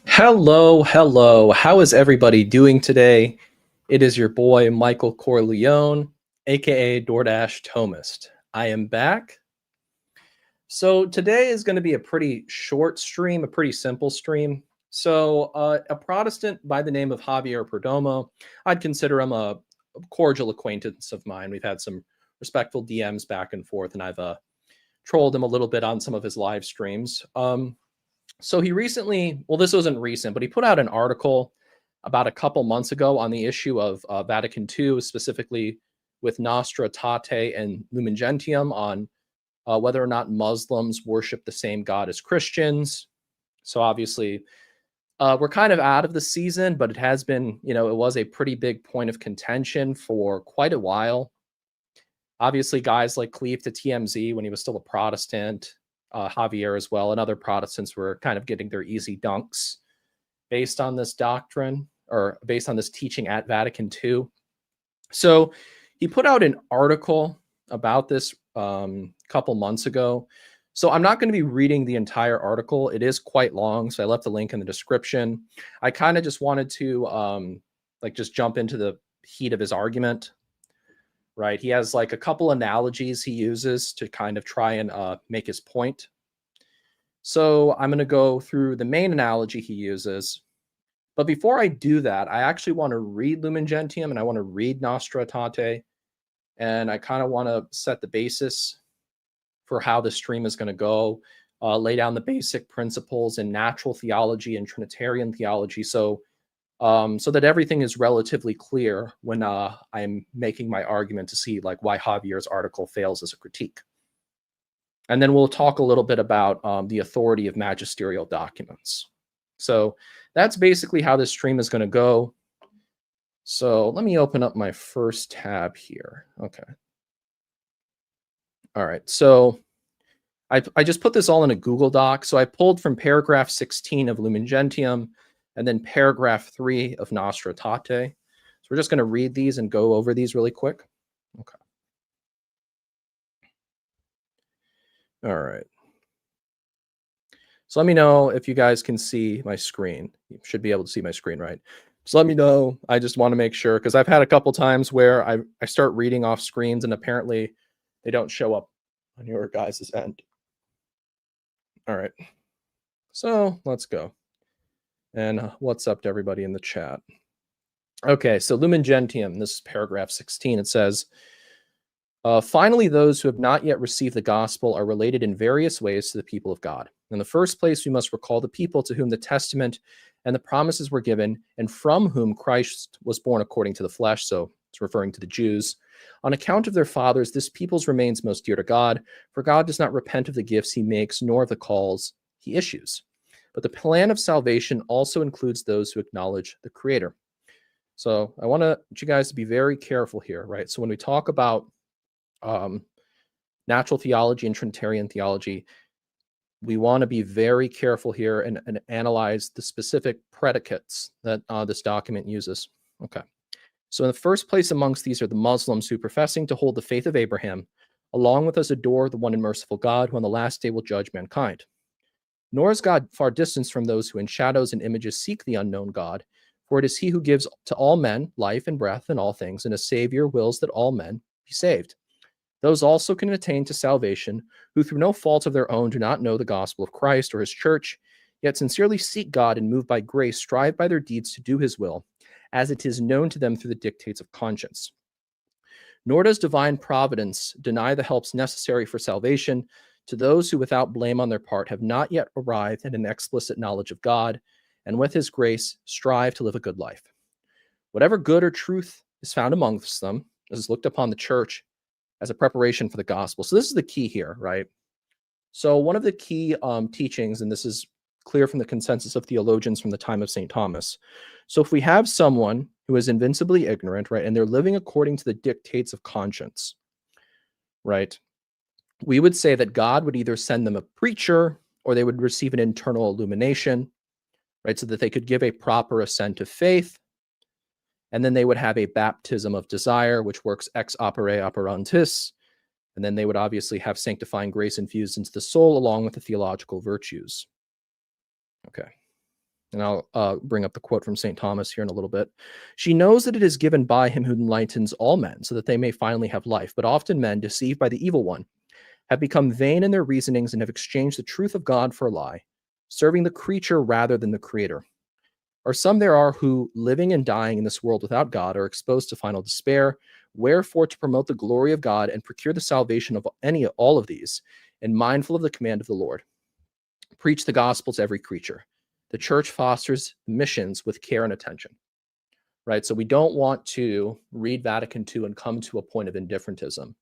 Hello, hello. How is everybody doing today? It is your boy, Michael Corleone, aka DoorDash Thomist. I am back. So, today is going to be a pretty short stream, a pretty simple stream. A Protestant by the name of Javier Perdomo, I'd consider him a cordial acquaintance of mine. We've had some respectful DMs back and forth, and I've trolled him a little bit on some of his live streams. So he recently, well, this wasn't recent, but he put out an article about a couple months ago on the issue of Vatican II, specifically with Nostra Aetate and Lumen Gentium, on whether or not Muslims worship the same God as Christians. So obviously, we're kind of out of the season, but it has been, it was a pretty big point of contention for quite a while. Obviously, guys like Cleave to TMZ when he was still a Protestant, Javier as well, and other Protestants were kind of getting their easy dunks based on this doctrine or based on this teaching at Vatican II. So he put out an article about this couple months ago. So I'm not going to be reading the entire article. It is quite long, so I left the link in the description. I kind of just wanted to just jump into the heat of his argument. Right, he has like a couple analogies he uses to kind of try and make his point. So I'm going to go through the main analogy he uses. But before I do that, I actually want to read Lumen Gentium and I want to read Nostra Aetate. And I kind of want to set the basis for how the stream is going to go, lay down the basic principles in natural theology and Trinitarian theology. So that everything is relatively clear when I'm making my argument to see like why Javier's article fails as a critique. And then we'll talk a little bit about the authority of magisterial documents. So that's basically how this stream is going to go. So let me open up my first tab here. Okay. All right. So I just put this all in a Google Doc. So I pulled from paragraph 16 of Lumen Gentium, and then paragraph 3 of Nostra Aetate. So we're just going to read these and go over these really quick. Okay. All right. So let me know if you guys can see my screen. You should be able to see my screen, right? Just let me know. I just want to make sure, because I've had a couple times where I start reading off screens and apparently they don't show up on your guys' end. All right. So let's go. And what's up to everybody in the chat? Okay, so Lumen Gentium, this is paragraph 16. It says, finally, those who have not yet received the gospel are related in various ways to the people of God. In the first place, we must recall the people to whom the testament and the promises were given, and from whom Christ was born according to the flesh. So it's referring to the Jews. On account of their fathers, this people's remains most dear to God, for God does not repent of the gifts he makes, nor of the calls he issues. But the plan of salvation also includes those who acknowledge the Creator. So I want you guys to be very careful here, right? So when we talk about natural theology and Trinitarian theology, we want to be very careful here and analyze the specific predicates that this document uses. Okay. So in the first place amongst these are the Muslims who, professing to hold the faith of Abraham, along with us adore the one and merciful God who on the last day will judge mankind. Nor is God far distant from those who in shadows and images seek the unknown God, for it is he who gives to all men life and breath and all things, and a Savior wills that all men be saved. Those also can attain to salvation, who through no fault of their own do not know the gospel of Christ or his church, yet sincerely seek God and moved by grace strive by their deeds to do his will, as it is known to them through the dictates of conscience. Nor does divine providence deny the helps necessary for salvation to those who without blame on their part have not yet arrived at an explicit knowledge of God, and with his grace strive to live a good life. Whatever good or truth is found amongst them is looked upon the church as a preparation for the gospel. So this is the key here, right? So one of the key teachings, and this is clear from the consensus of theologians from the time of St. Thomas. So if we have someone who is invincibly ignorant, right, and they're living according to the dictates of conscience, right, we would say that God would either send them a preacher or they would receive an internal illumination, right, so that they could give a proper assent of faith. And then they would have a baptism of desire, which works ex opere operantis. And then they would obviously have sanctifying grace infused into the soul along with the theological virtues. Okay. And I'll bring up the quote from St. Thomas here in a little bit. She knows that it is given by him who enlightens all men so that they may finally have life. But often men, deceived by the evil one, have become vain in their reasonings and have exchanged the truth of God for a lie, serving the creature rather than the creator. Or some there are who, living and dying in this world without God, are exposed to final despair. Wherefore, to promote the glory of God and procure the salvation of all of these, and mindful of the command of the Lord, preach the gospel to every creature. The church fosters missions with care and attention. Right? So we don't want to read Vatican II and come to a point of indifferentism.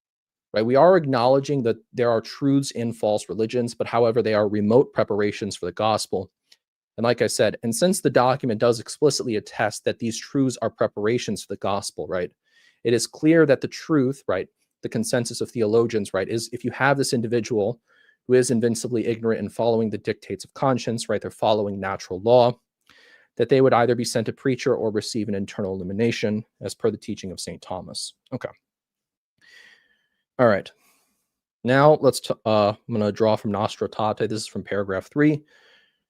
Right? We are acknowledging that there are truths in false religions, but however, they are remote preparations for the gospel. And like I said, and since the document does explicitly attest that these truths are preparations for the gospel, right? It is clear that the truth, right, the consensus of theologians, right, is if you have this individual who is invincibly ignorant and following the dictates of conscience, right, they're following natural law, that they would either be sent a preacher or receive an internal illumination, as per the teaching of St. Thomas. Okay. All right. Now I'm going to draw from Nostra Aetate. This is from paragraph 3.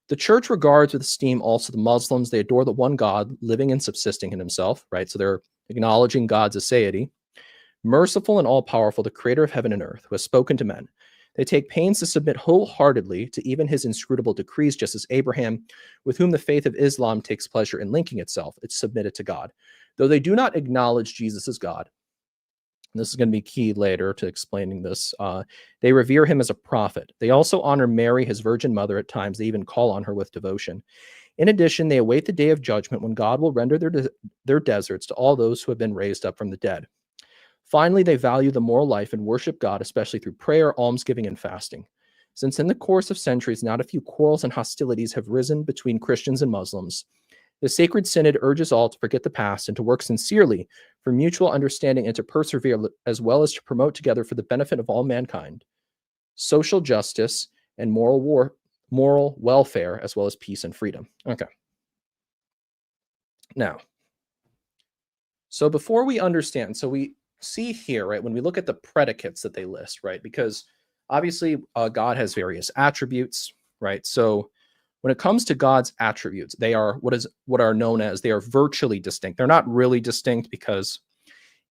The church regards with esteem also the Muslims. They adore the one God, living and subsisting in himself, right? So they're acknowledging God's aseity. Merciful and all-powerful, the creator of heaven and earth, who has spoken to men. They take pains to submit wholeheartedly to even his inscrutable decrees, just as Abraham, with whom the faith of Islam takes pleasure in linking itself, it's submitted to God. Though they do not acknowledge Jesus as God, and this is going to be key later to explaining this, they revere him as a prophet. They also honor Mary, his virgin mother, at times. They even call on her with devotion. In addition, they await the day of judgment when God will render their deserts to all those who have been raised up from the dead. Finally, they value the moral life and worship God, especially through prayer, almsgiving, and fasting. Since in the course of centuries, not a few quarrels and hostilities have risen between Christians and Muslims, the Sacred Synod urges all to forget the past and to work sincerely for mutual understanding and to persevere, as well as to promote together for the benefit of all mankind, social justice and moral welfare, as well as peace and freedom. Okay. Now, so before we understand, so we see here, right, when we look at the predicates that they list, right, because obviously God has various attributes, right? So when it comes to God's attributes, they are what are known as, they are virtually distinct. They're not really distinct, because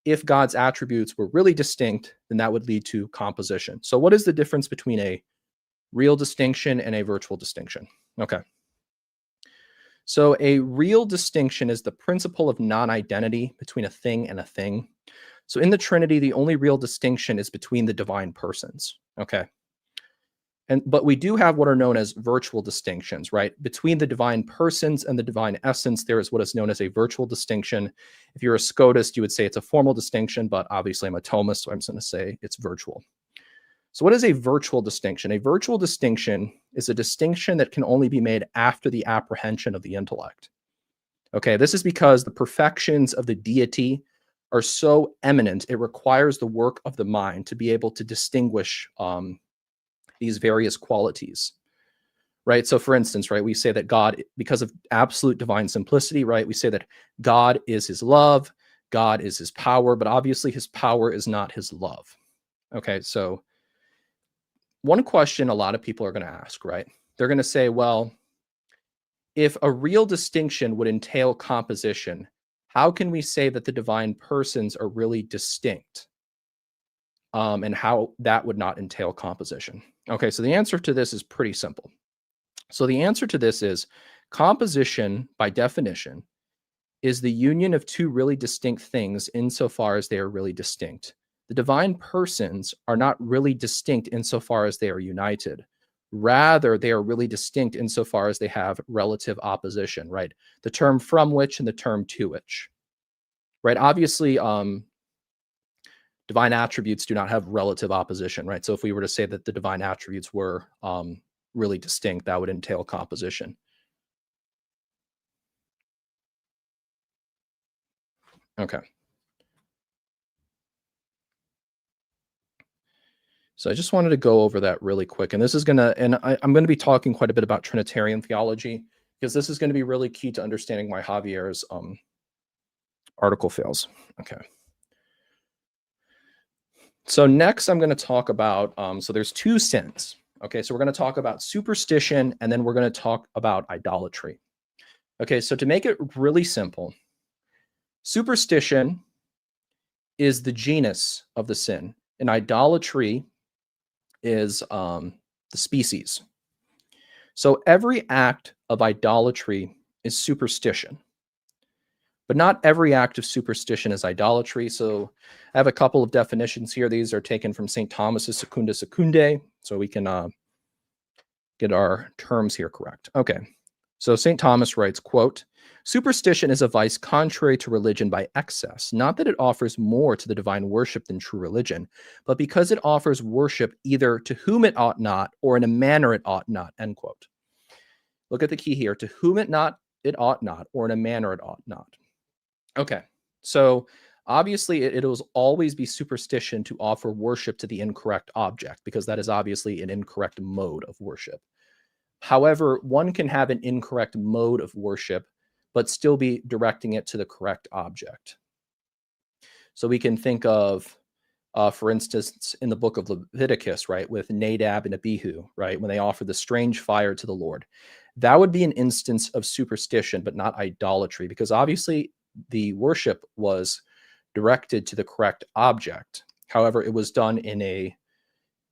if God's attributes were really distinct, then that would lead to composition. So what is the difference between a real distinction and a virtual distinction? Okay. So a real distinction is the principle of non-identity between a thing and a thing. So in the Trinity, the only real distinction is between the divine persons. Okay. But we do have what are known as virtual distinctions, right? Between the divine persons and the divine essence, there is what is known as a virtual distinction. If you're a Scotist, you would say it's a formal distinction, but obviously I'm a Thomist, so I'm just going to say it's virtual. So what is a virtual distinction? A virtual distinction is a distinction that can only be made after the apprehension of the intellect. Okay, this is because the perfections of the deity are so eminent, it requires the work of the mind to be able to distinguish these various qualities, right? So for instance, right, we say that God, because of absolute divine simplicity, right, we say that God is his love, God is his power, but obviously his power is not his love. Okay, so one question a lot of people are going to ask, right? They're going to say, well, if a real distinction would entail composition, how can we say that the divine persons are really distinct? And how that would not entail composition? Okay, so the answer to this is pretty simple. So the answer to this is composition, by definition, is the union of two really distinct things insofar as they are really distinct. The divine persons are not really distinct insofar as they are united. Rather, they are really distinct insofar as they have relative opposition, right? The term from which and the term to which, right? Obviously, divine attributes do not have relative opposition, right? So if we were to say that the divine attributes were really distinct, that would entail composition. Okay. So I just wanted to go over that really quick. And this is going to, and I'm going to be talking quite a bit about Trinitarian theology, because this is going to be really key to understanding why Javier's article fails. Okay. So next I'm going to talk about, so there's two sins. Okay, so we're going to talk about superstition, and then we're going to talk about idolatry. Okay, so to make it really simple, superstition is the genus of the sin, and idolatry is the species. So every act of idolatry is superstition, but not every act of superstition is idolatry. So I have a couple of definitions here. These are taken from St. Thomas's Secunda Secundae, so we can get our terms here correct. Okay, so St. Thomas writes, quote, "Superstition is a vice contrary to religion by excess, not that it offers more to the divine worship than true religion, but because it offers worship either to whom it ought not or in a manner it ought not," end quote. Look at the key here, to whom it ought not, or in a manner it ought not. Okay, so obviously it will always be superstition to offer worship to the incorrect object, because that is obviously an incorrect mode of worship. However, one can have an incorrect mode of worship, but still be directing it to the correct object. So we can think of, for instance, in the book of Leviticus, right, with Nadab and Abihu, right, when they offer the strange fire to the Lord. That would be an instance of superstition, but not idolatry, because obviously the worship was directed to the correct object. However, it was done in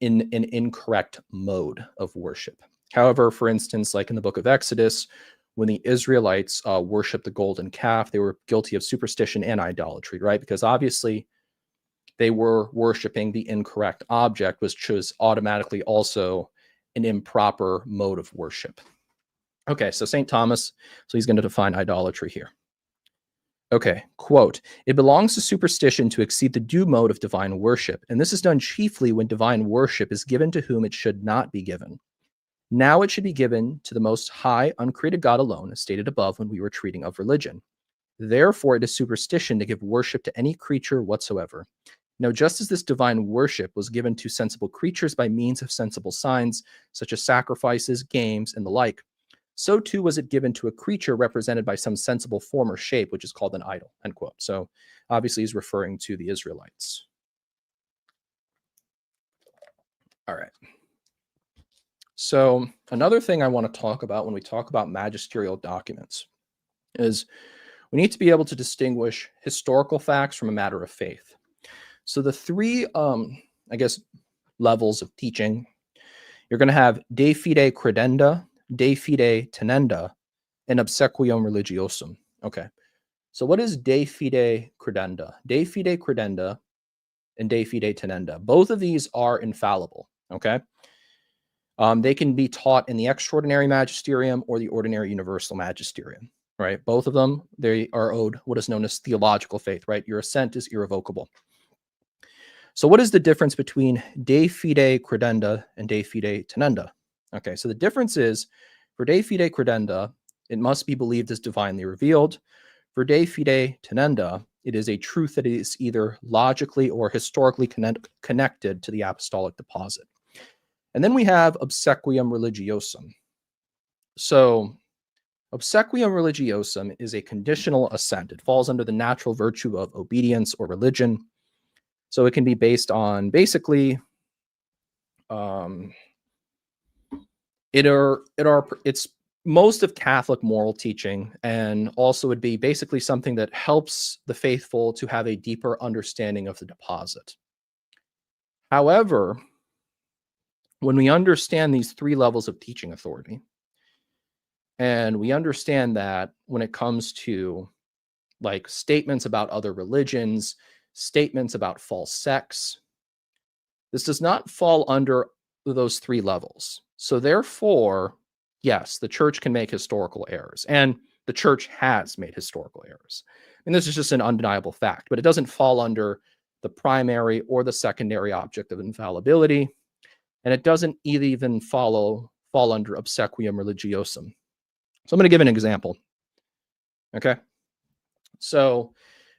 an incorrect mode of worship. However, for instance, like in the book of Exodus, when the Israelites worshiped the golden calf, they were guilty of superstition and idolatry, right? Because obviously they were worshiping the incorrect object, which was automatically also an improper mode of worship. Okay, so St. Thomas, so he's going to define idolatry here. Okay, quote, "It belongs to superstition to exceed the due mode of divine worship, and this is done chiefly when divine worship is given to whom it should not be given. Now it should be given to the most high, uncreated God alone, as stated above when we were treating of religion. Therefore, it is superstition to give worship to any creature whatsoever. Now, just as this divine worship was given to sensible creatures by means of sensible signs, such as sacrifices, games, and the like, so too was it given to a creature represented by some sensible form or shape, which is called an idol," end quote. So obviously he's referring to the Israelites. All right. So another thing I want to talk about when we talk about magisterial documents is we need to be able to distinguish historical facts from a matter of faith. So the three, I guess, levels of teaching, you're going to have de fide credenda, de fide tenenda, and obsequium religiosum. Okay. So what is de fide credenda? De fide credenda and de fide tenenda. Both of these are infallible. Okay. They can be taught in the extraordinary magisterium or the ordinary universal magisterium, right? Both of them, they are owed what is known as theological faith, right? Your assent is irrevocable. So what is the difference between de fide credenda and de fide tenenda? Okay, so the difference is for de fide credenda, it must be believed as divinely revealed. For de fide tenenda, it is a truth that is either logically or historically connected to the apostolic deposit. And then we have obsequium religiosum. So obsequium religiosum is a conditional assent. It falls under the natural virtue of obedience or religion. So it can be based on basically it's most of Catholic moral teaching, and also would be basically something that helps the faithful to have a deeper understanding of the deposit. However, when we understand these three levels of teaching authority, and we understand that when it comes to like statements about other religions, statements about false sects, this does not fall under those three levels. So therefore, yes, the church can make historical errors, and the church has made historical errors. And this is just an undeniable fact, but it doesn't fall under the primary or the secondary object of infallibility. And it doesn't even fall under obsequium religiosum. So I'm going to give an example. Okay. So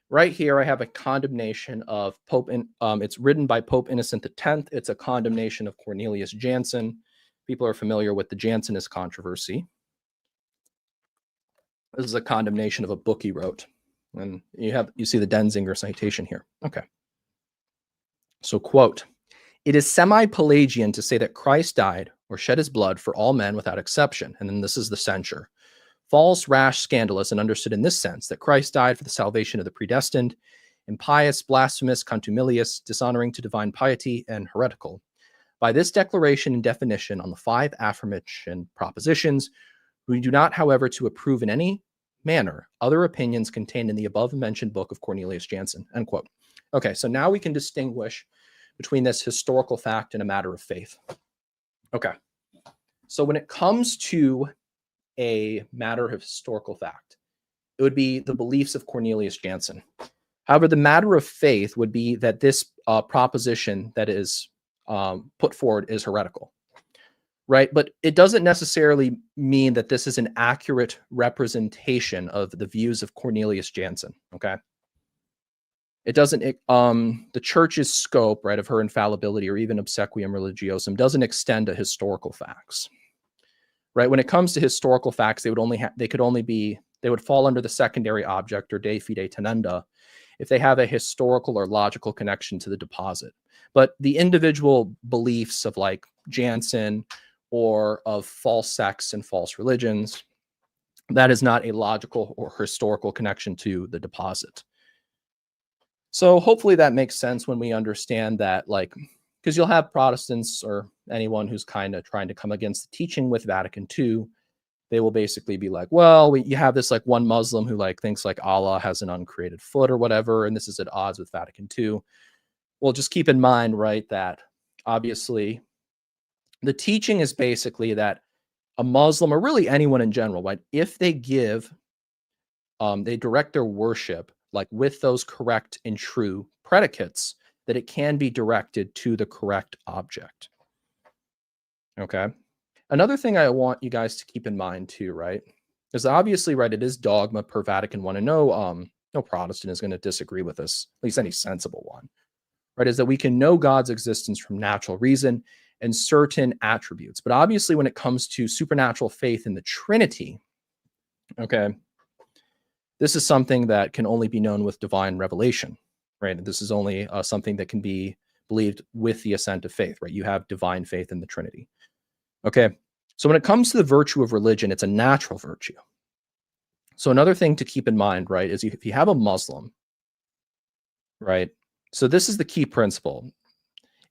right here, I have a condemnation of Pope, it's written by Pope Innocent X. It's a condemnation of Cornelius Jansen. People are familiar with the Jansenist controversy. This is a condemnation of a book he wrote. And you see the Denzinger citation here. Okay. So quote, "It is semi-Pelagian to say that Christ died, or shed his blood for all men without exception. And then this is the censure. False, rash, scandalous, and understood in this sense that Christ died for the salvation of the predestined, impious, blasphemous, contumelious, dishonoring to divine piety, and heretical. By this declaration and definition on the 5 aforementioned propositions, we do not, however, to approve in any manner other opinions contained in the above-mentioned book of Cornelius Jansen, end quote. Okay, so now we can distinguish between this historical fact and a matter of faith. Okay, so when it comes to a matter of historical fact, it would be the beliefs of Cornelius Jansen. However, the matter of faith would be that this proposition that is put forward is heretical, right? But it doesn't necessarily mean that this is an accurate representation of the views of Cornelius Jansen, okay? It doesn't, the church's scope, right, of her infallibility or even obsequium religiosum doesn't extend to historical facts, right? When it comes to historical facts, they would fall under the secondary object or de fide tenenda if they have a historical or logical connection to the deposit. But the individual beliefs of like Jansen or of false sects and false religions, that is not a logical or historical connection to the deposit. So hopefully that makes sense when we understand that, like, because you'll have Protestants or anyone who's kind of trying to come against the teaching with Vatican II. They will basically be like, well, you have this like one Muslim who like thinks like Allah has an uncreated foot or whatever, and this is at odds with Vatican II. Well, just keep in mind, right, that obviously the teaching is basically that a Muslim or really anyone in general, right, if they they direct their worship like with those correct and true predicates, that it can be directed to the correct object. Okay. Another thing I want you guys to keep in mind too, right, is obviously, right, it is dogma per Vatican I, and no Protestant is going to disagree with this, at least any sensible one, right, is that we can know God's existence from natural reason and certain attributes. But obviously, when it comes to supernatural faith in the Trinity, okay, this is something that can only be known with divine revelation, right? This is only something that can be believed with the assent of faith, right? You have divine faith in the Trinity. Okay, so when it comes to the virtue of religion, it's a natural virtue. So another thing to keep in mind, right, is if you have a Muslim, right? So this is the key principle.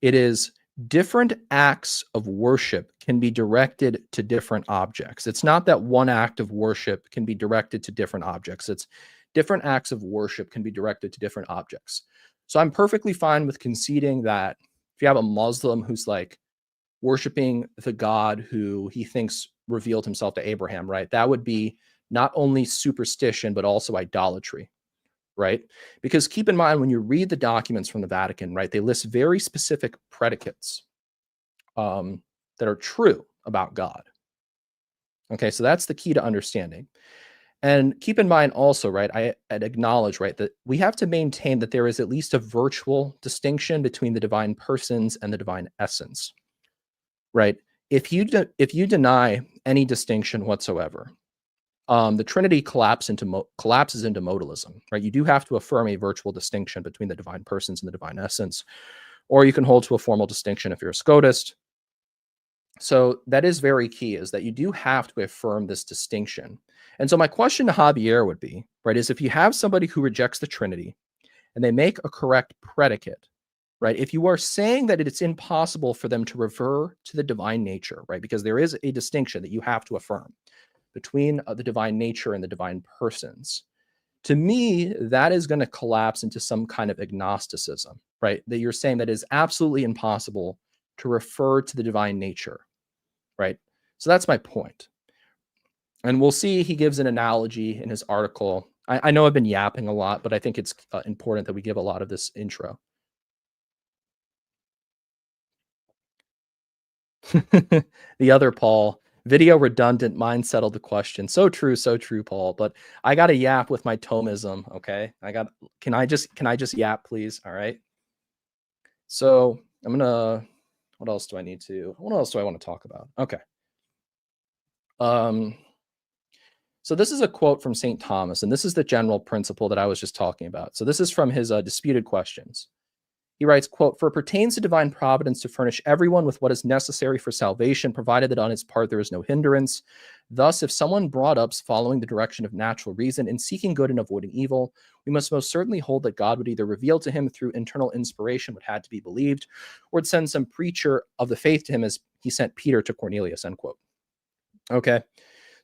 It is different acts of worship can be directed to different objects. It's not that one act of worship can be directed to different objects. It's different acts of worship can be directed to different objects. So I'm perfectly fine with conceding that if you have a Muslim who's like worshiping the God who he thinks revealed himself to Abraham, right? That would be not only superstition, but also idolatry, right? Because keep in mind, when you read the documents from the Vatican, right, they list very specific predicates that are true about God. Okay, so that's the key to understanding. And keep in mind also, right, I'd acknowledge, right, that we have to maintain that there is at least a virtual distinction between the divine persons and the divine essence, right? If you deny any distinction whatsoever, the Trinity collapses into modalism, right? You do have to affirm a virtual distinction between the divine persons and the divine essence, or you can hold to a formal distinction if you're a Scotist. So that is very key, is that you do have to affirm this distinction. And so my question to Javier would be, right, is if you have somebody who rejects the Trinity and they make a correct predicate, right, if you are saying that it's impossible for them to refer to the divine nature, right, because there is a distinction that you have to affirm between the divine nature and the divine persons, to me, that is going to collapse into some kind of agnosticism, right? That you're saying that it is absolutely impossible to refer to the divine nature, right? So that's my point. And we'll see, he gives an analogy in his article. I know I've been yapping a lot, but I think it's important that we give a lot of this intro. The other Paul, video redundant, mind settled the question. So true, Paul. But I got to yap with my Thomism, okay? Can I just yap, please? All right. So I'm gonna, what else do I want to talk about? Okay. So this is a quote from St. Thomas, and this is the general principle that I was just talking about. So this is from his Disputed Questions. He writes, quote, "For it pertains to divine providence to furnish everyone with what is necessary for salvation, provided that on his part there is no hindrance. Thus, if someone brought up following the direction of natural reason in seeking good and avoiding evil, we must most certainly hold that God would either reveal to him through internal inspiration what had to be believed, or would send some preacher of the faith to him as he sent Peter to Cornelius," end quote. Okay.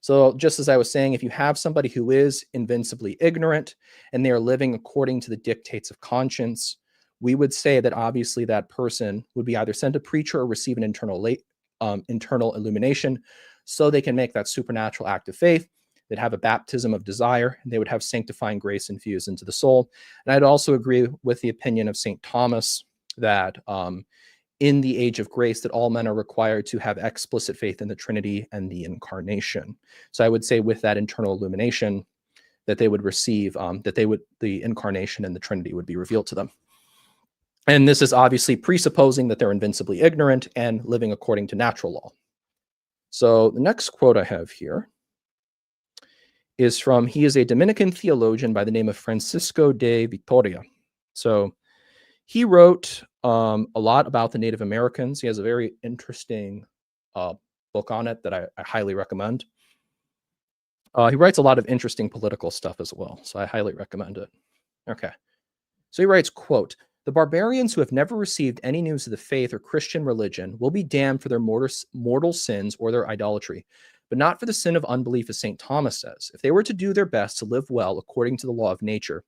So just as I was saying, if you have somebody who is invincibly ignorant and they are living according to the dictates of conscience, we would say that obviously that person would be either sent a preacher or receive an internal illumination so they can make that supernatural act of faith. They'd have a baptism of desire, and they would have sanctifying grace infused into the soul. And I'd also agree with the opinion of St. Thomas that in the age of grace, that all men are required to have explicit faith in the Trinity and the incarnation. So I would say with that internal illumination that they would receive, the incarnation and the Trinity would be revealed to them. And this is obviously presupposing that they're invincibly ignorant and living according to natural law. So the next quote I have here is from, he is a Dominican theologian by the name of Francisco de Vitoria. So he wrote a lot about the Native Americans. He has a very interesting book on it that I highly recommend. He writes a lot of interesting political stuff as well, so I highly recommend it. Okay. So he writes, quote, "The barbarians who have never received any news of the faith or Christian religion will be damned for their mortal sins or their idolatry, but not for the sin of unbelief, as St. Thomas says. If they were to do their best to live well according to the law of nature,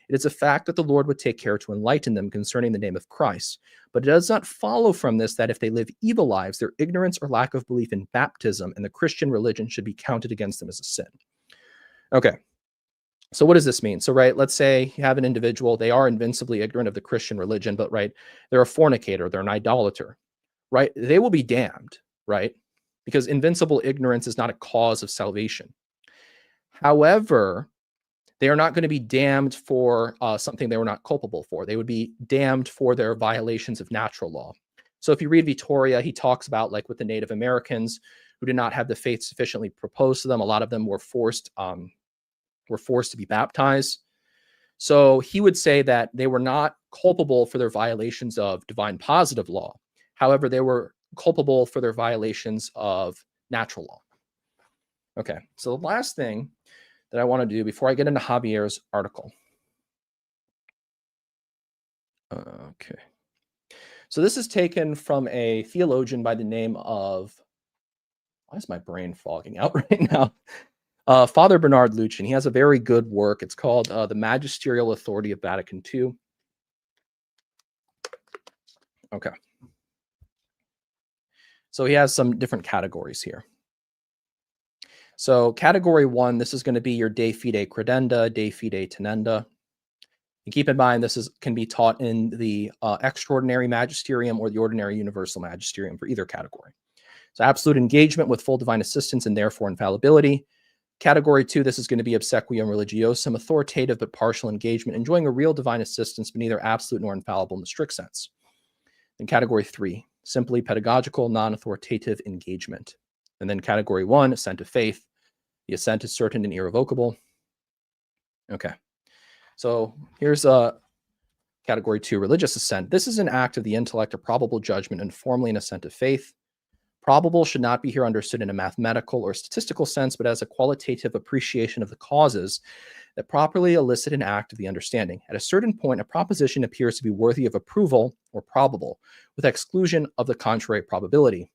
it is a fact that the Lord would take care to enlighten them concerning the name of Christ. But it does not follow from this that if they live evil lives, their ignorance or lack of belief in baptism and the Christian religion should be counted against them as a sin." Okay. So what does this mean? So, right, let's say you have an individual, they are invincibly ignorant of the Christian religion, but right, they're a fornicator, they're an idolater, right? They will be damned, right? Because invincible ignorance is not a cause of salvation. However, they are not going to be damned for something they were not culpable for. They would be damned for their violations of natural law. So if you read Vitoria, he talks about, like, with the Native Americans who did not have the faith sufficiently proposed to them, a lot of them were forced to be baptized. So he would say that they were not culpable for their violations of divine positive law. However, they were culpable for their violations of natural law. Okay, so the last thing that I want to do before I get into Javier's article. Okay. So this is taken from a theologian by the name of, why is my brain fogging out right now? Father Bernard Luchin. He has a very good work. It's called The Magisterial Authority of Vatican II. Okay. So he has some different categories here. So category 1, this is going to be your de fide credenda, de fide tenenda. And keep in mind, this can be taught in the extraordinary magisterium or the ordinary universal magisterium for either category. So absolute engagement with full divine assistance and therefore infallibility. Category 2, this is going to be obsequium religiosum, authoritative but partial engagement, enjoying a real divine assistance, but neither absolute nor infallible in the strict sense. Then category 3, simply pedagogical, non-authoritative engagement. And then category 1, assent of faith. The assent is certain and irrevocable. Okay. So here's category 2, religious assent. This is an act of the intellect or probable judgment and formally an assent of faith. Probable should not be here understood in a mathematical or statistical sense, but as a qualitative appreciation of the causes that properly elicit an act of the understanding. At a certain point, a proposition appears to be worthy of approval or probable, with exclusion of the contrary probability.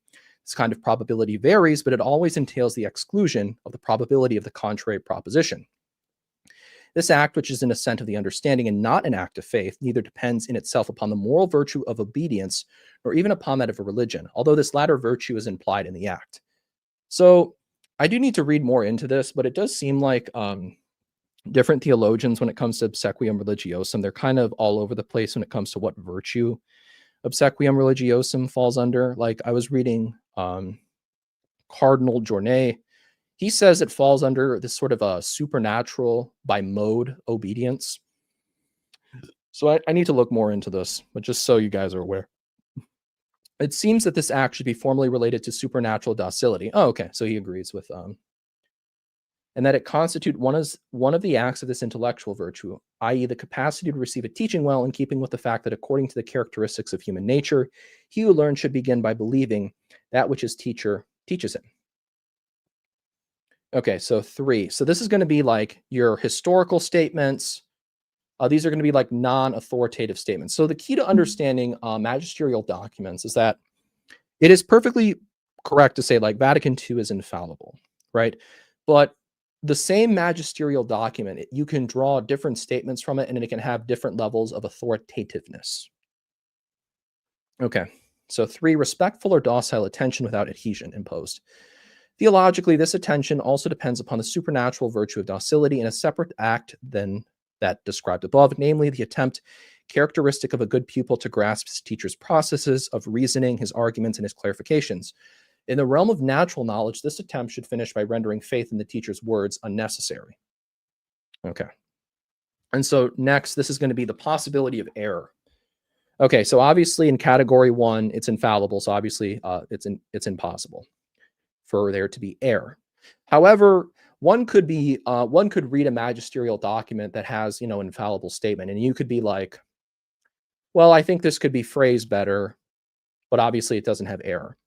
This kind of probability varies, but it always entails the exclusion of the probability of the contrary proposition. This act, which is an assent of the understanding and not an act of faith, neither depends in itself upon the moral virtue of obedience, nor even upon that of a religion, although this latter virtue is implied in the act. So I do need to read more into this, but it does seem like different theologians, when it comes to obsequium religiosum, they're kind of all over the place when it comes to what virtue obsequium religiosum falls under. Like I was reading Cardinal Journet. He says it falls under this sort of a supernatural by mode obedience. So I need to look more into this, but just so you guys are aware. It seems that this act should be formally related to supernatural docility. Oh, okay. So he agrees with and that it constitute one of the acts of this intellectual virtue, i.e., the capacity to receive a teaching well in keeping with the fact that according to the characteristics of human nature, he who learns should begin by believing that which his teacher teaches him. Okay, so 3. So this is going to be like your historical statements. These are going to be like non-authoritative statements. So the key to understanding magisterial documents is that it is perfectly correct to say like Vatican II is infallible, right? But the same magisterial document, you can draw different statements from it and it can have different levels of authoritativeness. Okay, so 3, respectful or docile attention without adhesion imposed. Theologically, this attention also depends upon the supernatural virtue of docility in a separate act than that described above, namely the attempt characteristic of a good pupil to grasp his teacher's processes of reasoning, his arguments, and his clarifications. In the realm of natural knowledge, this attempt should finish by rendering faith in the teacher's words unnecessary. Okay. And so next, this is going to be the possibility of error. Okay, so obviously in category 1, it's infallible. So obviously it's impossible for there to be error. However, one could read a magisterial document that has, infallible statement, and you could be like, well, I think this could be phrased better, but obviously it doesn't have error.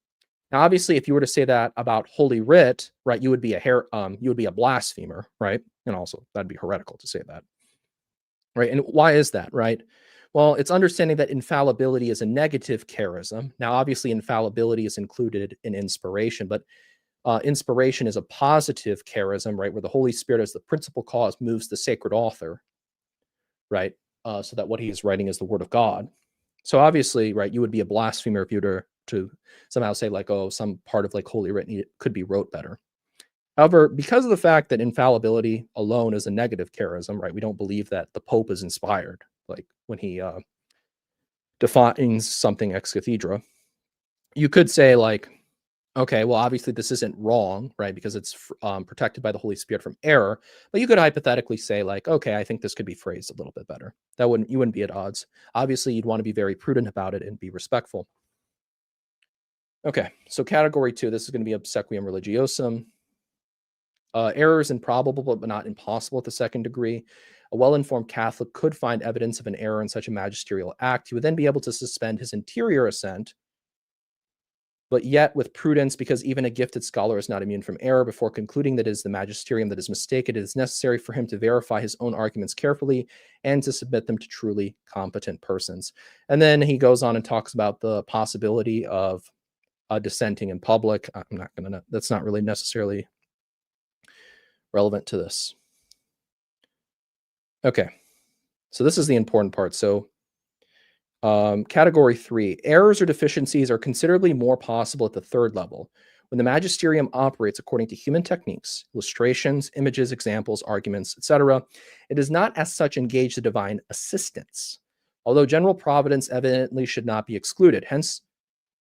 Now, obviously, if you were to say that about Holy Writ, right, you would be a blasphemer, right? And also that'd be heretical to say that, right? And why is that, right? Well, it's understanding that infallibility is a negative charism. Now, obviously, infallibility is included in inspiration, but inspiration is a positive charism, right, where the Holy Spirit as the principal cause moves the sacred author, right, so that what he's writing is the word of God. So obviously, right, you would be a blasphemer if you were to somehow say like, oh, some part of like Holy Writ could be wrote better. However, because of the fact that infallibility alone is a negative charism, right, we don't believe that the Pope is inspired, like when he defines something ex cathedra. You could say like, okay, well, obviously this isn't wrong, right? Because it's protected by the Holy Spirit from error. But you could hypothetically say like, okay, I think this could be phrased a little bit better. You wouldn't be at odds. Obviously, you'd want to be very prudent about it and be respectful. Okay, so category 2, this is going to be obsequium religiosum. Error is improbable, but not impossible at the second degree. A well-informed Catholic could find evidence of an error in such a magisterial act. He would then be able to suspend his interior assent, but yet with prudence, because even a gifted scholar is not immune from error. Before concluding that it is the magisterium that is mistaken, it is necessary for him to verify his own arguments carefully and to submit them to truly competent persons. And then he goes on and talks about the possibility of dissenting in public. That's not really necessarily relevant to this. Okay, so this is the important part. So category 3, errors or deficiencies are considerably more possible at the third level when the magisterium operates according to human techniques, illustrations, images, examples, arguments, etc. It does not as such engage the divine assistance, although general providence evidently should not be excluded. Hence,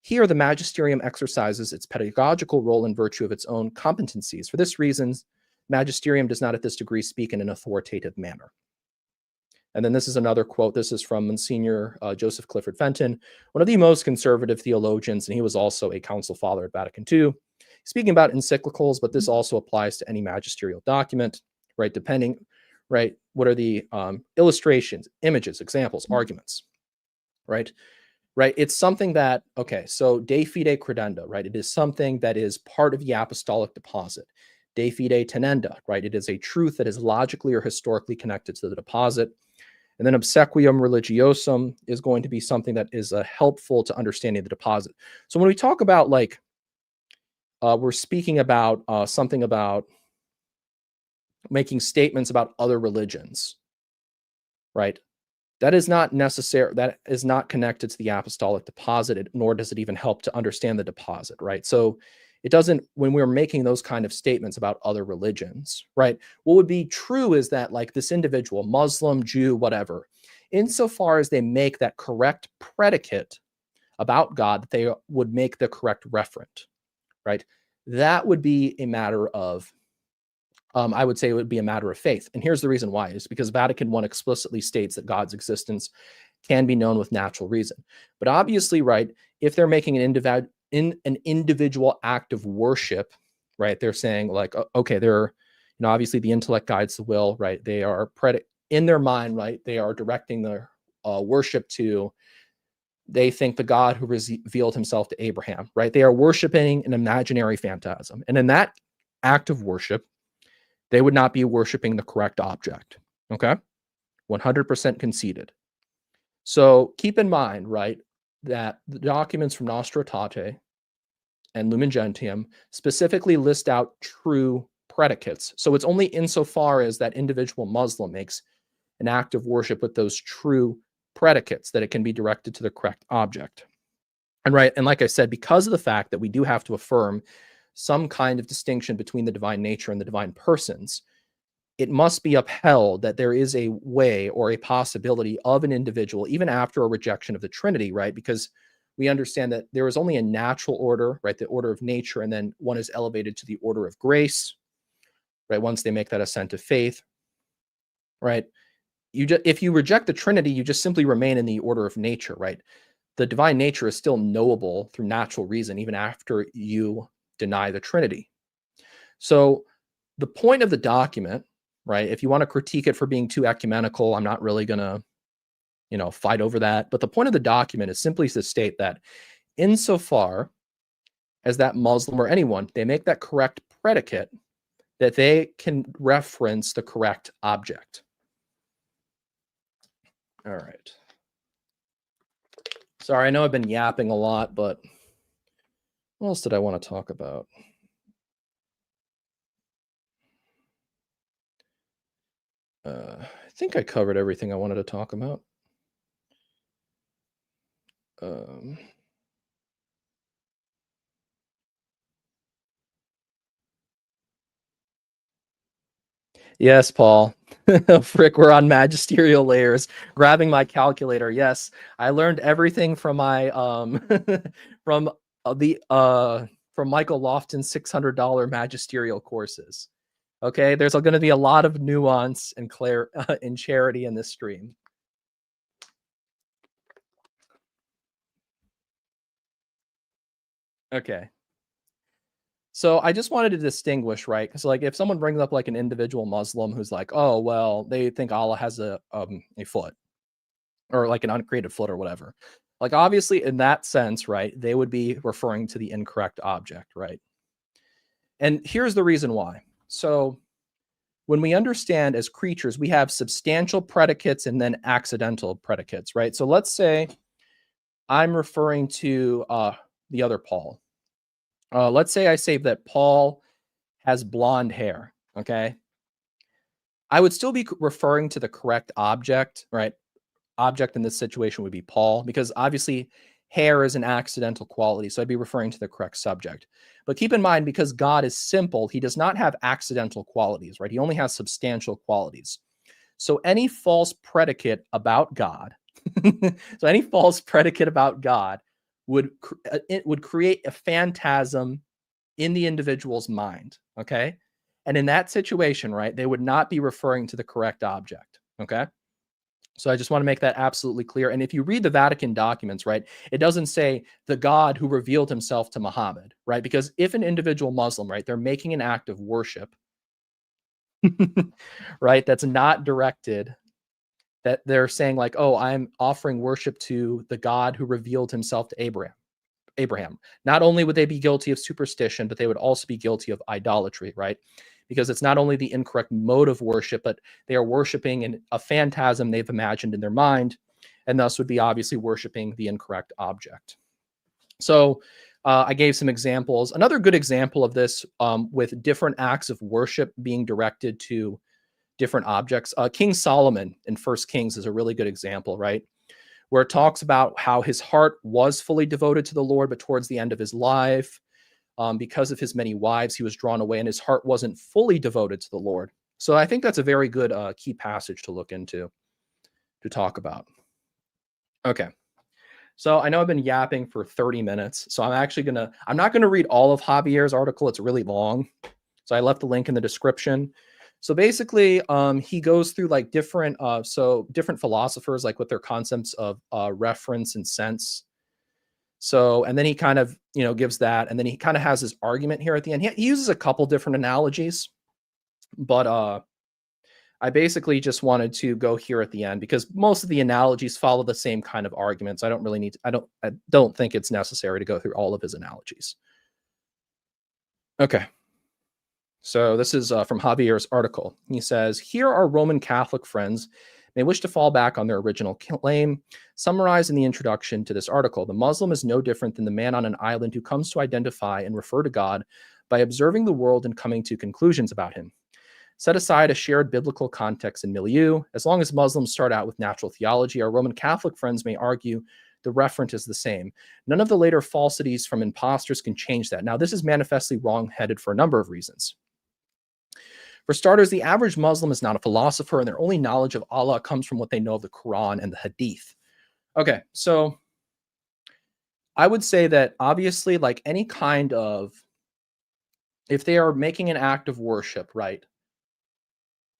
here the magisterium exercises its pedagogical role in virtue of its own competencies. For this reason, magisterium does not at this degree speak in an authoritative manner. And then this is another quote. This is from Monsignor Joseph Clifford Fenton, one of the most conservative theologians, and he was also a council father at Vatican II, speaking about encyclicals, but this also applies to any magisterial document, right? Depending, right? What are the illustrations, images, examples, arguments, right? Right? It's something that, okay, so de fide credenda, right? It is something that is part of the apostolic deposit. De fide tenenda, right? It is a truth that is logically or historically connected to the deposit. And then obsequium religiosum is going to be something that is helpful to understanding the deposit. So when we talk about like, we're speaking about something about making statements about other religions, right? That is not necessary. That is not connected to the apostolic deposit, nor does it even help to understand the deposit, right? So it doesn't, when we're making those kind of statements about other religions, right? What would be true is that like this individual, Muslim, Jew, whatever, insofar as they make that correct predicate about God, that they would make the correct referent, right? That would be a matter of, I would say it would be a matter of faith. And here's the reason why, is because Vatican I explicitly states that God's existence can be known with natural reason. But obviously, right, if they're making an individual act of worship, right, they're saying like, okay, they're, Obviously the intellect guides the will, right? They are in their mind, right? They are directing their worship to, they think, the God who revealed himself to Abraham, right? They are worshiping an imaginary phantasm. And in that act of worship, they would not be worshiping the correct object. Okay? 100% conceded. So keep in mind, right, that the documents from Nostra Aetate and Lumen Gentium specifically list out true predicates. So it's only insofar as that individual Muslim makes an act of worship with those true predicates that it can be directed to the correct object. And right, and like I said, because of the fact that we do have to affirm some kind of distinction between the divine nature and the divine persons, it must be upheld that there is a way or a possibility of an individual, even after a rejection of the Trinity, right? Because we understand that there is only a natural order, right? The order of nature, and then one is elevated to the order of grace, right? Once they make that ascent of faith, right? If you reject the Trinity, you just simply remain in the order of nature, right? The divine nature is still knowable through natural reason, even after you deny the Trinity. So the point of the document, right? If you want to critique it for being too ecumenical, I'm not really going to, fight over that. But the point of the document is simply to state that insofar as that Muslim or anyone, they make that correct predicate, that they can reference the correct object. All right. Sorry, I know I've been yapping a lot, but what else did I want to talk about? I think I covered everything I wanted to talk about. Yes, Paul. Frick, we're on magisterial layers. Grabbing my calculator. Yes, I learned everything from my from the from Michael Lofton's $600 magisterial courses. Okay, there's going to be a lot of nuance and and charity in this stream. Okay. So I just wanted to distinguish, right? Because like if someone brings up like an individual Muslim who's like, oh well, they think Allah has a foot, or like an uncreated foot or whatever. Like obviously in that sense, right, they would be referring to the incorrect object, right? And here's the reason why. So when we understand as creatures, we have substantial predicates and then accidental predicates, right? So let's say I'm referring to the other Paul. Let's say I say that Paul has blonde hair, okay? I would still be referring to the correct object, right? Object in this situation would be Paul, because obviously hair is an accidental quality. So I'd be referring to the correct subject. But keep in mind, because God is simple, he does not have accidental qualities, right? He only has substantial qualities. So any false predicate about God, so any false predicate about God would create a phantasm in the individual's mind, okay? And in that situation, right, they would not be referring to the correct object, okay? So I just want to make that absolutely clear. And if you read the Vatican documents, right, it doesn't say the God who revealed himself to Muhammad, right? Because if an individual Muslim, right, they're making an act of worship, right, that's not directed, that they're saying like, oh, I'm offering worship to the God who revealed himself to Abraham. Not only would they be guilty of superstition, but they would also be guilty of idolatry, right? Because it's not only the incorrect mode of worship, but they are worshiping in a phantasm they've imagined in their mind, and thus would be obviously worshiping the incorrect object. So I gave some examples. Another good example of this with different acts of worship being directed to different objects. King Solomon in First Kings is a really good example, right? Where it talks about how his heart was fully devoted to the Lord, but towards the end of his life, because of his many wives, he was drawn away and his heart wasn't fully devoted to the Lord. So I think that's a very good key passage to look into, to talk about. Okay. So I know I've been yapping for 30 minutes. So I'm not going to read all of Javier's article. It's really long. So I left the link in the description. So basically, he goes through like different philosophers, like with their concepts of reference and sense. So, and then he kind of, gives that, and then he kind of has his argument here at the end. He uses a couple different analogies, But I basically just wanted to go here at the end because most of the analogies follow the same kind of arguments. I don't really need to, I don't think it's necessary to go through all of his analogies. Okay. So this is from Javier's article. He says, here our Roman Catholic friends may wish to fall back on their original claim. Summarized in the introduction to this article, the Muslim is no different than the man on an island who comes to identify and refer to God by observing the world and coming to conclusions about him. Set aside a shared biblical context and milieu. As long as Muslims start out with natural theology, our Roman Catholic friends may argue the referent is the same. None of the later falsities from impostors can change that. Now, this is manifestly wrong-headed for a number of reasons. For starters, the average Muslim is not a philosopher, and their only knowledge of Allah comes from what they know of the Quran and the Hadith. Okay, so I would say that obviously, like any kind of, if they are making an act of worship, right?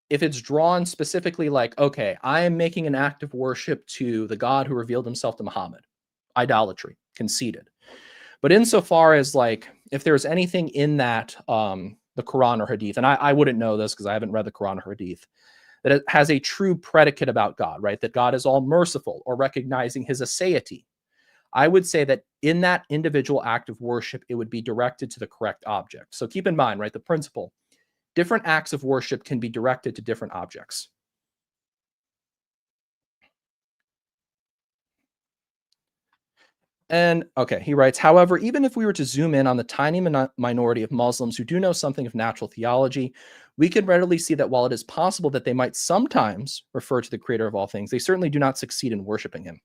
If it's drawn specifically like, okay, I am making an act of worship to the God who revealed himself to Muhammad, idolatry, conceded. But insofar as like, if there's anything in that, the Quran or Hadith, and I wouldn't know this because I haven't read the Quran or Hadith, that it has a true predicate about God, right? That God is all merciful or recognizing his aseity. I would say that in that individual act of worship, it would be directed to the correct object. So keep in mind, right, the principle, different acts of worship can be directed to different objects. And okay, he writes, however, even if we were to zoom in on the tiny minority of Muslims who do know something of natural theology, we can readily see that while it is possible that they might sometimes refer to the creator of all things, they certainly do not succeed in worshiping him.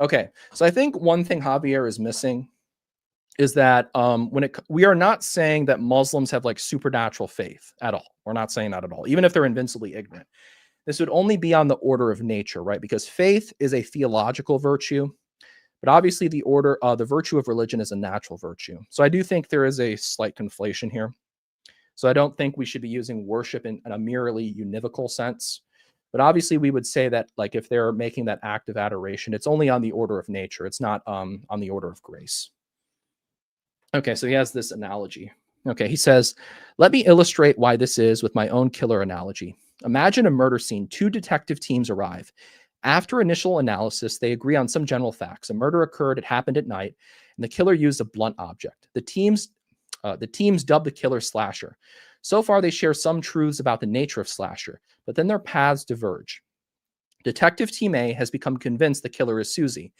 Okay, so I think one thing Javier is missing is that we are not saying that Muslims have like supernatural faith at all. We're not saying that at all, even if they're invincibly ignorant. This would only be on the order of nature, right? Because faith is a theological virtue. But obviously, the virtue of religion is a natural virtue. So I do think there is a slight conflation here. So I don't think we should be using worship in a merely univocal sense. But obviously, we would say that, like, if they're making that act of adoration, it's only on the order of nature. It's not on the order of grace. Okay, so he has this analogy. Okay, he says, let me illustrate why this is with my own killer analogy. Imagine a murder scene. Two detective teams arrive. After initial analysis, they agree on some general facts. A murder occurred, it happened at night, and the killer used a blunt object. The teams dub the killer Slasher. So far, they share some truths about the nature of Slasher, but then their paths diverge. Detective Team A has become convinced the killer is Susie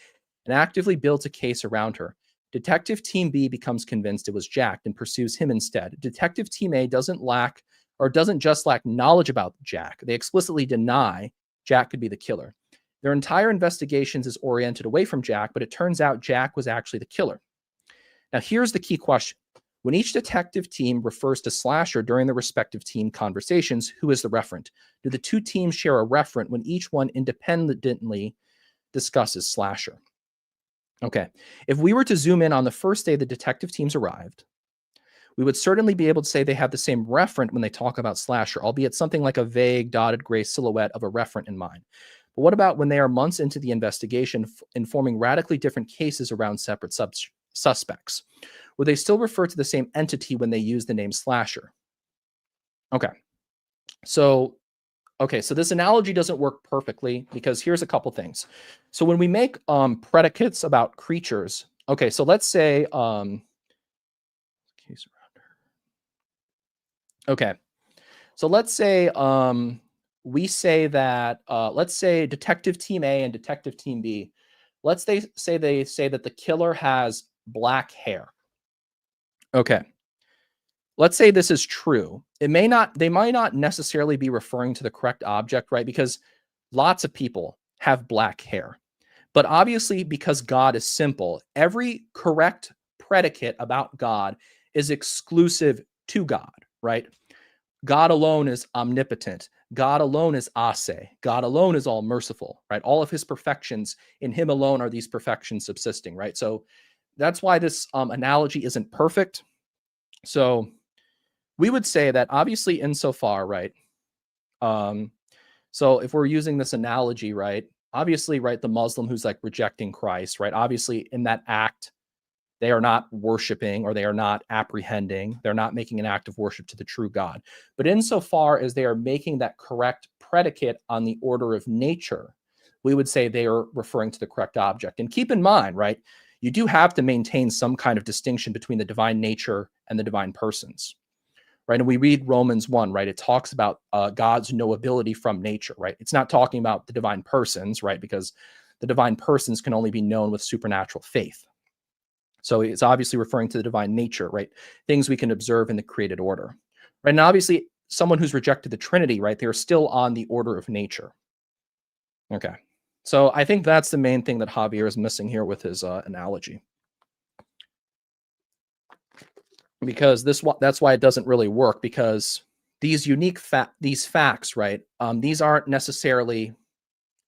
and actively builds a case around her. Detective Team B becomes convinced it was Jack and pursues him instead. Detective Team A doesn't just lack knowledge about Jack. They explicitly deny Jack could be the killer. Their entire investigations is oriented away from Jack, but it turns out Jack was actually the killer. Now, here's the key question. When each detective team refers to Slasher during the respective team conversations, who is the referent? Do the two teams share a referent when each one independently discusses Slasher? Okay, if we were to zoom in on the first day the detective teams arrived, we would certainly be able to say they have the same referent when they talk about Slasher, albeit something like a vague dotted gray silhouette of a referent in mind. But what about when they are months into the investigation, informing radically different cases around separate suspects? Would they still refer to the same entity when they use the name Slasher? Okay. So this analogy doesn't work perfectly because here's a couple things. So when we make predicates about creatures, okay, so let's say okay. So let's say we say that let's say Detective Team A and Detective Team B, they say that the killer has black hair. Okay. Let's say this is true. They might not necessarily be referring to the correct object, right? Because lots of people have black hair. But obviously, because God is simple, every correct predicate about God is exclusive to God, right? God alone is omnipotent. God alone is ase. God alone is all merciful, right? All of his perfections, in him alone are these perfections subsisting, right? So that's why this analogy isn't perfect. So we would say that obviously insofar, right? So if we're using this analogy, right? Obviously, right, the Muslim who's like rejecting Christ, right? Obviously in that act, they are not worshiping or they are not apprehending. They're not making an act of worship to the true God. But insofar as they are making that correct predicate on the order of nature, we would say they are referring to the correct object. And keep in mind, right, you do have to maintain some kind of distinction between the divine nature and the divine persons, right? And we read Romans 1, right? It talks about God's knowability from nature, right? It's not talking about the divine persons, right? Because the divine persons can only be known with supernatural faith. So it's obviously referring to the divine nature, right? Things we can observe in the created order, right? And obviously, someone who's rejected the Trinity, right? They're still on the order of nature. Okay. So I think that's the main thing that Javier is missing here with his analogy. Because that's why it doesn't really work, because these unique these facts, right? These aren't necessarily,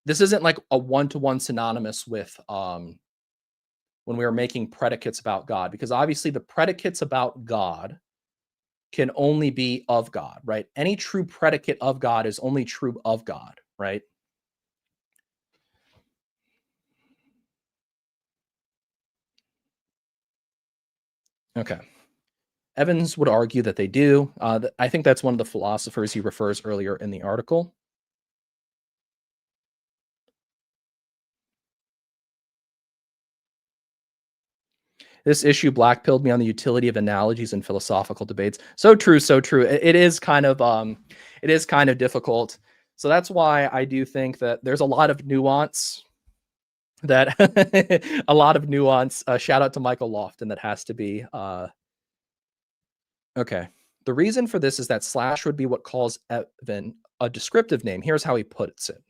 this isn't like a one-to-one synonymous with when we are making predicates about God, because obviously the predicates about God can only be of God, right? Any true predicate of God is only true of God, right? Okay. Evans would argue that they do. I think that's one of the philosophers he refers earlier in the article. This issue blackpilled me on the utility of analogies in philosophical debates. So true, so true. It is kind of difficult. So that's why I do think that there's a lot of nuance. That a lot of nuance. Shout out to Michael Lofton. That has to be okay. The reason for this is that slash would be what calls Evan a descriptive name. Here's how he puts it.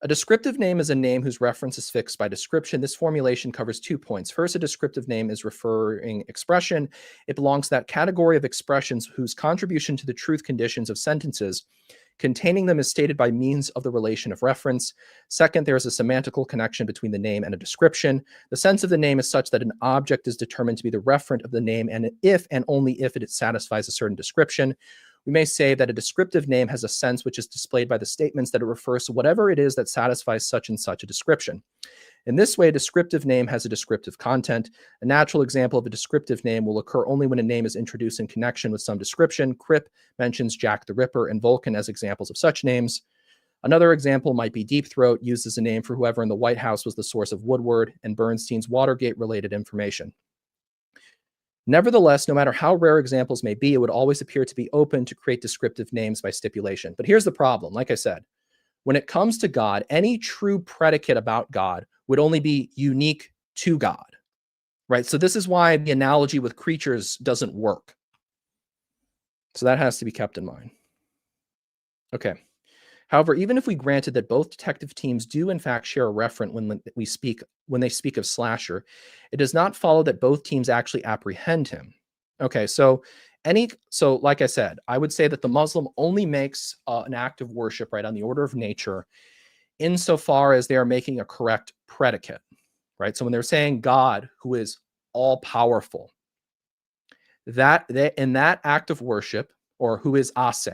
A descriptive name is a name whose reference is fixed by description. This formulation covers 2 points. First, a descriptive name is referring expression. It belongs to that category of expressions whose contribution to the truth conditions of sentences containing them is stated by means of the relation of reference. Second, there is a semantical connection between the name and a description. The sense of the name is such that an object is determined to be the referent of the name, and if and only if it satisfies a certain description. We may say that a descriptive name has a sense which is displayed by the statements that it refers to whatever it is that satisfies such and such a description. In this way, a descriptive name has a descriptive content. A natural example of a descriptive name will occur only when a name is introduced in connection with some description. Cripp mentions Jack the Ripper and Vulcan as examples of such names. Another example might be Deep Throat, used as a name for whoever in the White House was the source of Woodward and Bernstein's Watergate-related information. Nevertheless, no matter how rare examples may be, it would always appear to be open to create descriptive names by stipulation. But here's the problem. Like I said, when it comes to God, any true predicate about God would only be unique to God, right? So this is why the analogy with creatures doesn't work. So that has to be kept in mind. Okay. However, even if we granted that both detective teams do in fact share a referent when they speak of Slasher, it does not follow that both teams actually apprehend him. Okay, so like I said, I would say that the Muslim only makes an act of worship, right, on the order of nature, insofar as they are making a correct predicate, right? So when they're saying God, who is all powerful, in that act of worship, or who is Ase,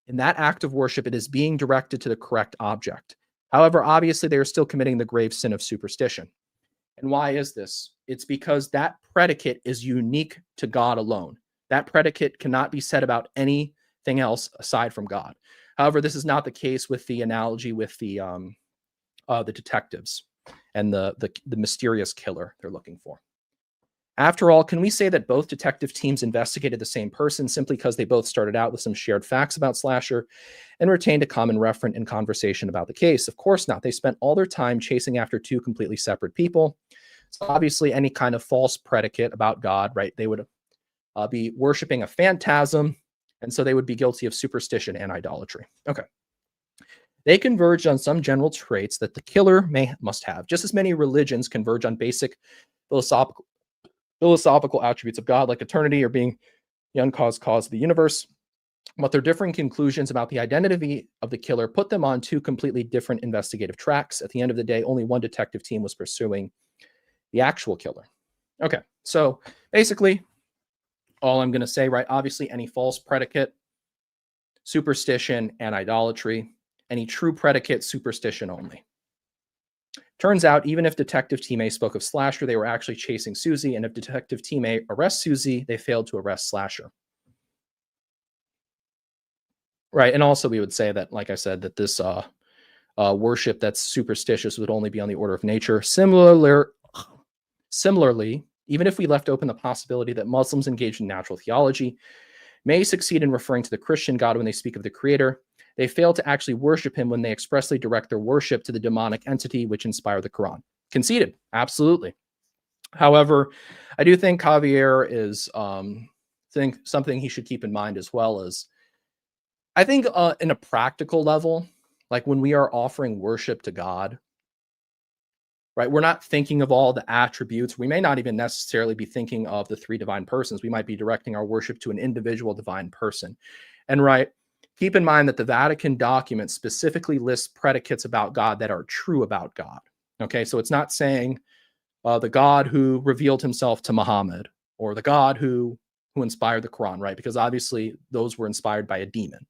in that act of worship, it is being directed to the correct object. However, obviously, they are still committing the grave sin of superstition. And why is this? It's because that predicate is unique to God alone. That predicate cannot be said about anything else aside from God. However, this is not the case with the analogy with the detectives and the mysterious killer they're looking for. After all, can we say that both detective teams investigated the same person simply because they both started out with some shared facts about Slasher and retained a common referent in conversation about the case? Of course not. They spent all their time chasing after two completely separate people. So obviously, any kind of false predicate about God, right? They would be worshiping a phantasm, and so they would be guilty of superstition and idolatry. Okay. They converged on some general traits that the killer must have. Just as many religions converge on basic philosophical attributes of God, like eternity or being the uncaused cause of the universe. But their differing conclusions about the identity of the killer put them on two completely different investigative tracks. At the end of the day, only one detective team was pursuing the actual killer. Okay, so basically, all I'm going to say, right, obviously any false predicate, superstition, and idolatry. Any true predicate, superstition only. Turns out, even if Detective Team A spoke of Slasher, they were actually chasing Susie, and if Detective Team A arrests Susie, they failed to arrest Slasher. Right, and also we would say that, like I said, that this worship that's superstitious would only be on the order of nature. Similarly, even if we left open the possibility that Muslims engaged in natural theology may succeed in referring to the Christian God when they speak of the Creator, they fail to actually worship him when they expressly direct their worship to the demonic entity which inspired the Quran. Conceded, absolutely. However, I do think Javier is think something he should keep in mind as well as I think in a practical level, like when we are offering worship to God, right? We're not thinking of all the attributes. We may not even necessarily be thinking of the three divine persons. We might be directing our worship to an individual divine person. And right, keep in mind that the Vatican document specifically lists predicates about God that are true about God. Okay, so it's not saying the God who revealed himself to Muhammad or the God who inspired the Quran, right? Because obviously those were inspired by a demon.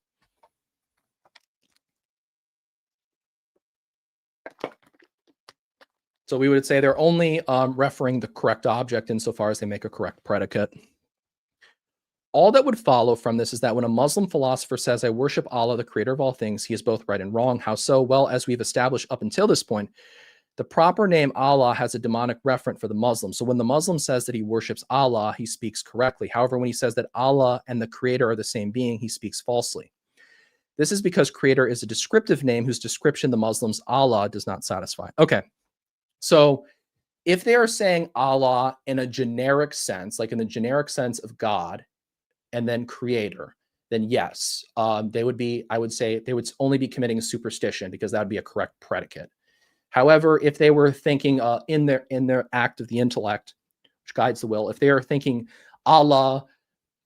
So we would say they're only referring the correct object insofar as they make a correct predicate. All that would follow from this is that when a Muslim philosopher says, I worship Allah, the creator of all things, he is both right and wrong. How so? Well, as we've established up until this point, the proper name Allah has a demonic referent for the Muslim. So when the Muslim says that he worships Allah, he speaks correctly. However, when he says that Allah and the creator are the same being, he speaks falsely. This is because creator is a descriptive name whose description the Muslims Allah does not satisfy. Okay. So if they are saying Allah in a generic sense, like in the generic sense of God and then creator, then yes, they would be, I would say they would only be committing a superstition because that would be a correct predicate. However, if they were thinking in their act of the intellect, which guides the will, if they are thinking Allah,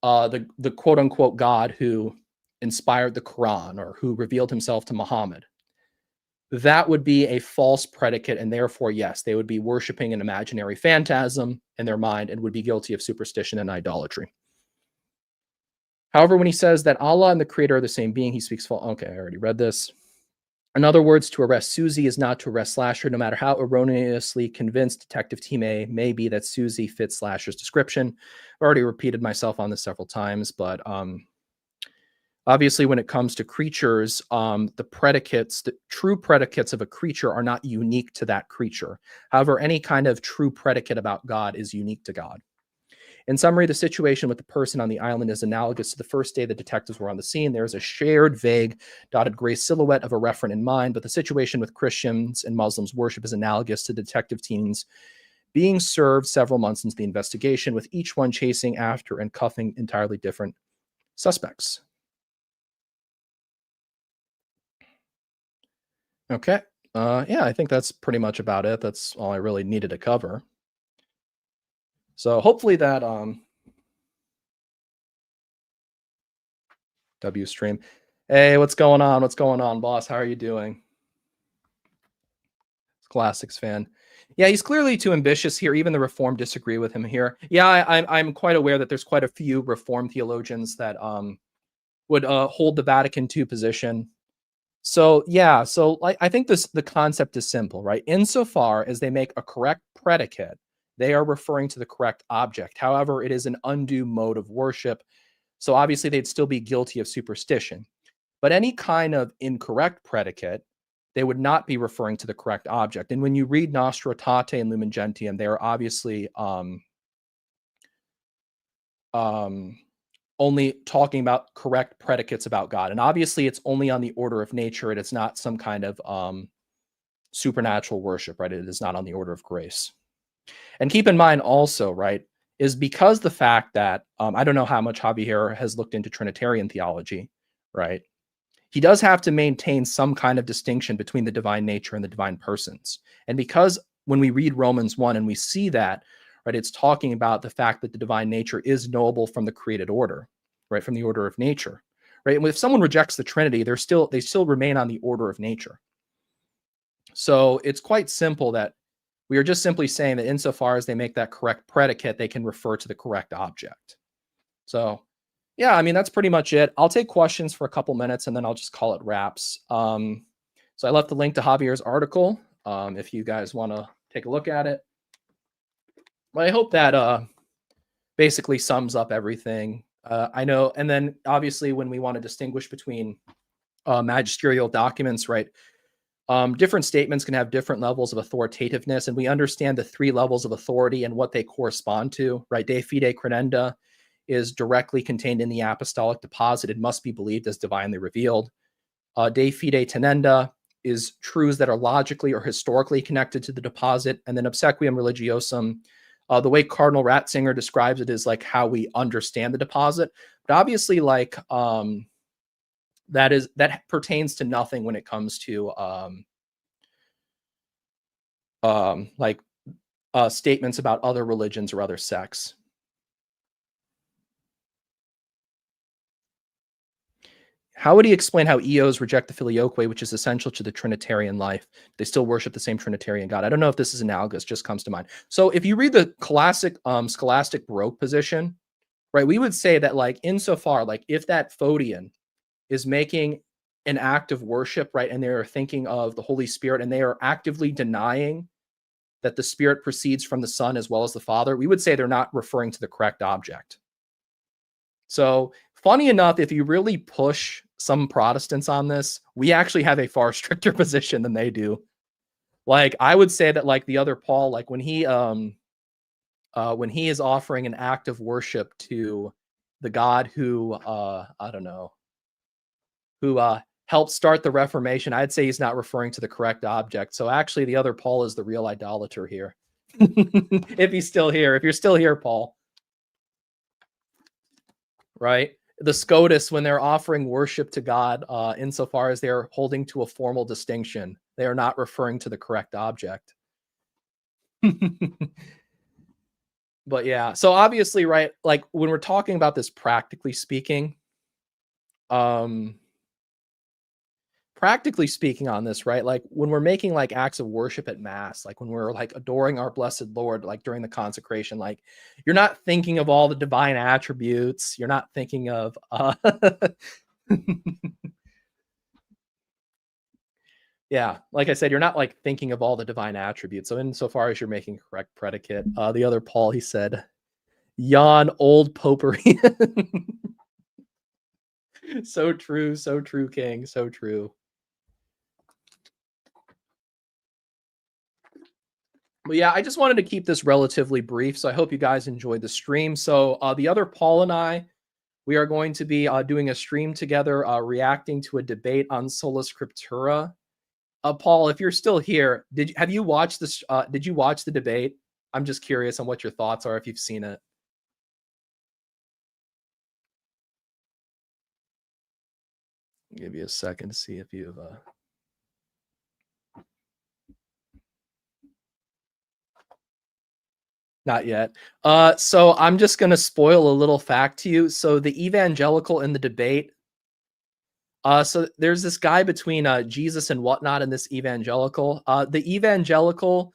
the quote unquote God who inspired the Quran or who revealed himself to Muhammad, that would be a false predicate, and therefore, yes, they would be worshiping an imaginary phantasm in their mind and would be guilty of superstition and idolatry. However, when he says that Allah and the creator are the same being, he speaks false. Okay, I already read this. In other words, to arrest Susie is not to arrest Slasher, no matter how erroneously convinced Detective Team A may be that Susie fits Slasher's description. I've already repeated myself on this several times, but obviously, when it comes to creatures, the true predicates of a creature are not unique to that creature. However, any kind of true predicate about God is unique to God. In summary, the situation with the person on the island is analogous to the first day the detectives were on the scene. There is a shared, vague, dotted gray silhouette of a referent in mind, but the situation with Christians and Muslims worship is analogous to detective teams being served several months into the investigation, with each one chasing after and cuffing entirely different suspects. Okay. Yeah, I think that's pretty much about it. That's all I really needed to cover. So hopefully that W stream. Hey, what's going on? What's going on, boss? How are you doing? Classics fan. Yeah, he's clearly too ambitious here. Even the Reform disagree with him here. Yeah, I'm quite aware that there's quite a few Reform theologians that would hold the Vatican II position. So yeah, so I think the concept is simple, right? Insofar as they make a correct predicate, they are referring to the correct object. However, it is an undue mode of worship. So obviously they'd still be guilty of superstition. But any kind of incorrect predicate, they would not be referring to the correct object. And when you read Nostra Aetate and Lumen Gentium, they are obviously only talking about correct predicates about God. And obviously it's only on the order of nature. It is not some kind of supernatural worship, right? It is not on the order of grace. And keep in mind also, right, is because the fact that I don't know how much Javier has looked into Trinitarian theology, right? He does have to maintain some kind of distinction between the divine nature and the divine persons. And because when we read Romans 1 and we see that, right, it's talking about the fact that the divine nature is knowable from the created order, right, from the order of nature, right? And if someone rejects the Trinity, they still remain on the order of nature. So it's quite simple that we are just simply saying that insofar as they make that correct predicate, they can refer to the correct object. So yeah, I mean, that's pretty much it. I'll take questions for a couple minutes and then I'll just call it wraps. So I left the link to Javier's article if you guys want to take a look at it. But I hope that basically sums up everything. I know, and then obviously when we want to distinguish between magisterial documents, right? Different statements can have different levels of authoritativeness, and we understand the three levels of authority and what they correspond to, right? De fide credenda is directly contained in the apostolic deposit. It must be believed as divinely revealed. De fide tenenda is truths that are logically or historically connected to the deposit. And then obsequium religiosum, the way Cardinal Ratzinger describes it is like how we understand the deposit. But obviously, like that pertains to nothing when it comes to statements about other religions or other sects. How would he explain how EOs reject the filioque, which is essential to the Trinitarian life? They still worship the same Trinitarian God. I don't know if this is analogous, just comes to mind. So if you read the classic scholastic Baroque position, right, we would say that like insofar, like if that Photian is making an act of worship, right, and they're thinking of the Holy Spirit and they are actively denying that the Spirit proceeds from the Son as well as the Father, we would say they're not referring to the correct object. So funny enough, if you really push some Protestants on this, we actually have a far stricter position than they do. Like I would say that like the other Paul, like when he is offering an act of worship to the God who I don't know, who helped start the Reformation, I'd say he's not referring to the correct object. So actually the other Paul is the real idolater here. If he's still here, if you're still here, Paul. Right? The SCOTUS, when they're offering worship to God, insofar as they're holding to a formal distinction, they are not referring to the correct object. But yeah, so obviously, right, like when we're talking about this practically speaking on this, right, like when we're making like acts of worship at mass, like when we're like adoring our blessed Lord, like during the consecration, like you're not thinking of all the divine attributes, you're not thinking of yeah, like I said, you're not like thinking of all the divine attributes. So insofar as you're making correct predicate, the other Paul, he said, "Yon old popery." So true, King, so true. But yeah, I just wanted to keep this relatively brief, so I hope you guys enjoyed the stream. So the other Paul and I, we are going to be doing a stream together, reacting to a debate on sola scriptura. Paul, if you're still here, have you watched this? Did you watch the debate? I'm just curious on what your thoughts are if you've seen it. I'll give you a second to see if you've. Not yet. So I'm just going to spoil a little fact to you. So the evangelical in the debate. So there's this guy between Jesus and whatnot in this evangelical. The evangelical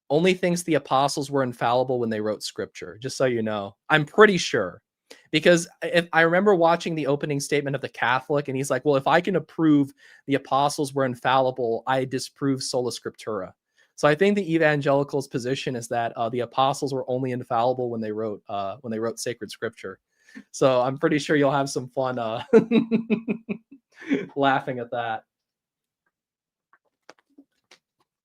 only thinks the apostles were infallible when they wrote scripture, just so you know. I'm pretty sure. Because if I remember watching the opening statement of the Catholic, and he's like, well, if I can approve the apostles were infallible, I disprove sola scriptura. So I think the evangelicals' position is that the apostles were only infallible when they wrote sacred scripture. So I'm pretty sure you'll have some fun laughing at that.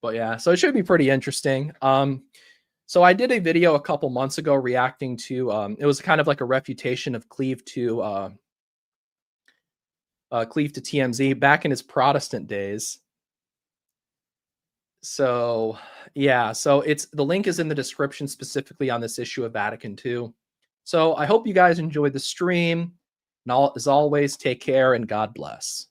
But yeah, so it should be pretty interesting. So I did a video a couple months ago reacting to it was kind of like a refutation of Cleave to TMZ back in his Protestant days. So yeah, so the link is in the description specifically on this issue of Vatican II. So I hope you guys enjoyed the stream. And as always, take care and God bless.